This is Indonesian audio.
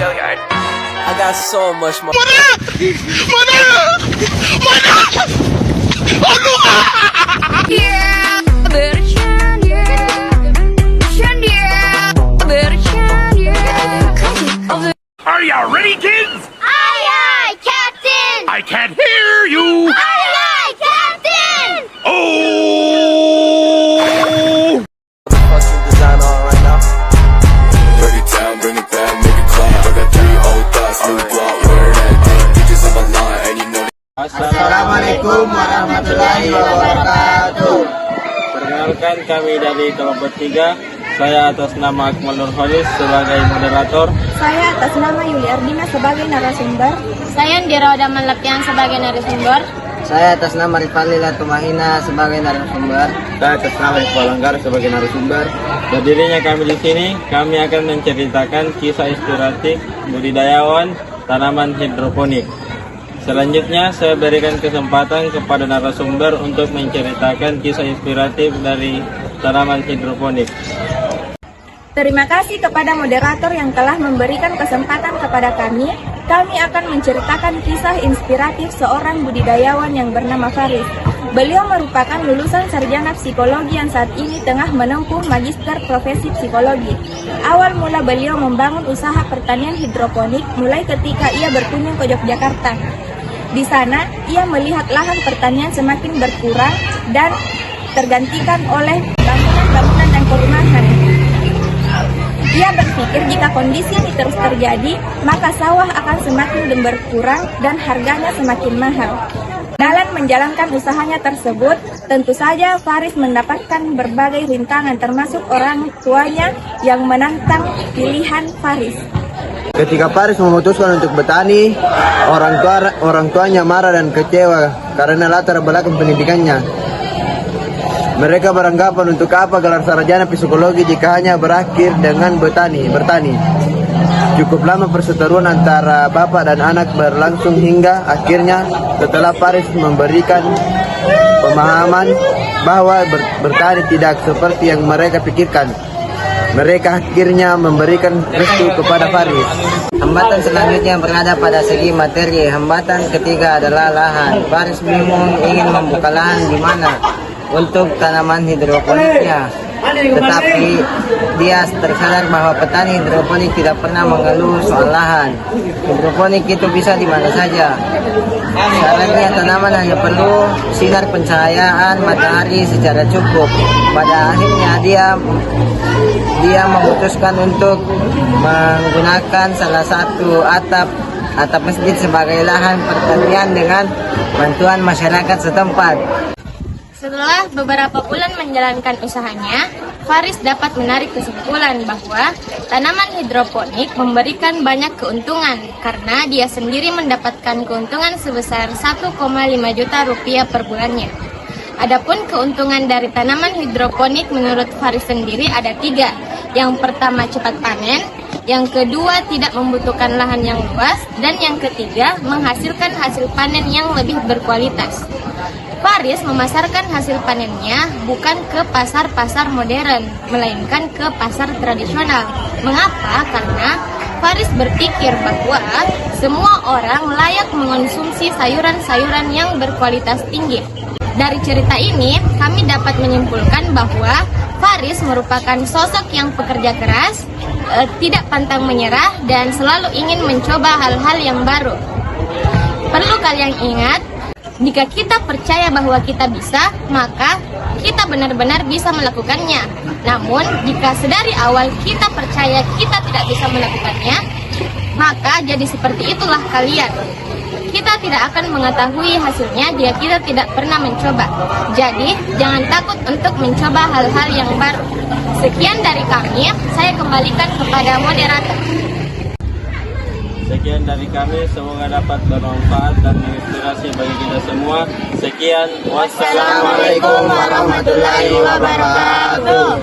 Gilliard. I got so much more. Are you ready, kids? Aye, aye, Captain! I can't hear you! Aye, aye, Captain! Oh! Fucking design on right now. Break it down, bring it back, make it clap. I got 3 old thoughts, new block, where that thing. Bitches on my line, and you know Assalamualaikum warahmatullahi wabarakatuh. Perkenalkan, kami dari kelompok 3. Saya atas nama Akmal Nurholis sebagai moderator. Saya atas nama Yuli Ardina sebagai narasumber. Saya Andira Odaman Lapian sebagai narasumber. Saya atas nama Rifali Latumahina sebagai narasumber. Saya atas nama Iqbal Langgar sebagai narasumber. Berdirinya kami di sini, kami akan menceritakan kisah inspiratif budidayawan tanaman hidroponik. Selanjutnya, saya berikan kesempatan kepada narasumber untuk menceritakan kisah inspiratif dari tanaman hidroponik. Terima kasih kepada moderator yang telah memberikan kesempatan kepada kami. Kami akan menceritakan kisah inspiratif seorang budidayawan yang bernama Faris. Beliau merupakan lulusan sarjana psikologi yang saat ini tengah menempuh magister profesi psikologi. Awal mula beliau membangun usaha pertanian hidroponik mulai ketika ia berkunjung ke Yogyakarta. Di sana, ia melihat lahan pertanian semakin berkurang dan tergantikan oleh bangunan-bangunan dan perumahan. Ia berpikir jika kondisi ini terus terjadi, maka sawah akan semakin berkurang dan harganya semakin mahal. Dalam menjalankan usahanya tersebut, tentu saja Faris mendapatkan berbagai rintangan termasuk orang tuanya yang menantang pilihan Faris. Ketika Faris memutuskan untuk bertani, orang tuanya marah dan kecewa karena latar belakang pendidikannya. Mereka beranggapan untuk apa gelar sarjana psikologi jika hanya berakhir dengan bertani. Cukup lama perseteruan antara bapak dan anak berlangsung hingga akhirnya setelah Faris memberikan pemahaman bahwa bertani tidak seperti yang mereka pikirkan, mereka akhirnya memberikan restu kepada Faris. Hambatan selanjutnya berada pada segi materi. Hambatan ketiga adalah lahan. Faris bingung ingin membuka lahan di mana untuk tanaman hidroponiknya. Tetapi dia tersadar bahwa petani hidroponik tidak pernah mengeluh soal lahan. Hidroponik itu bisa di mana saja. Syaratnya tanaman hanya perlu sinar pencahayaan matahari secara cukup. Pada akhirnya dia memutuskan untuk menggunakan salah satu atap masjid sebagai lahan pertanian dengan bantuan masyarakat setempat. Setelah beberapa bulan menjalankan usahanya, Faris dapat menarik kesimpulan bahwa tanaman hidroponik memberikan banyak keuntungan karena dia sendiri mendapatkan keuntungan sebesar 1,5 juta rupiah per bulannya. Adapun keuntungan dari tanaman hidroponik menurut Faris sendiri ada 3. Yang pertama cepat panen, yang kedua tidak membutuhkan lahan yang luas, dan yang ketiga menghasilkan hasil panen yang lebih berkualitas. Faris memasarkan hasil panennya bukan ke pasar-pasar modern, melainkan ke pasar tradisional. Mengapa? Karena Faris berpikir bahwa semua orang layak mengonsumsi sayuran-sayuran yang berkualitas tinggi. Dari cerita ini, kami dapat menyimpulkan bahwa Faris merupakan sosok yang pekerja keras, tidak pantang menyerah, dan selalu ingin mencoba hal-hal yang baru. Perlu kalian ingat, jika kita percaya bahwa kita bisa, maka kita benar-benar bisa melakukannya. Namun, jika sedari awal kita percaya kita tidak bisa melakukannya, maka jadi seperti itulah kalian. Kita tidak akan mengetahui hasilnya jika kita tidak pernah mencoba. Jadi, jangan takut untuk mencoba hal-hal yang baru. Sekian dari kami, saya kembalikan kepada moderator. Sekian dari kami, semoga dapat bermanfaat dan menginspirasi bagi kita semua. Sekian, wassalamualaikum warahmatullahi wabarakatuh.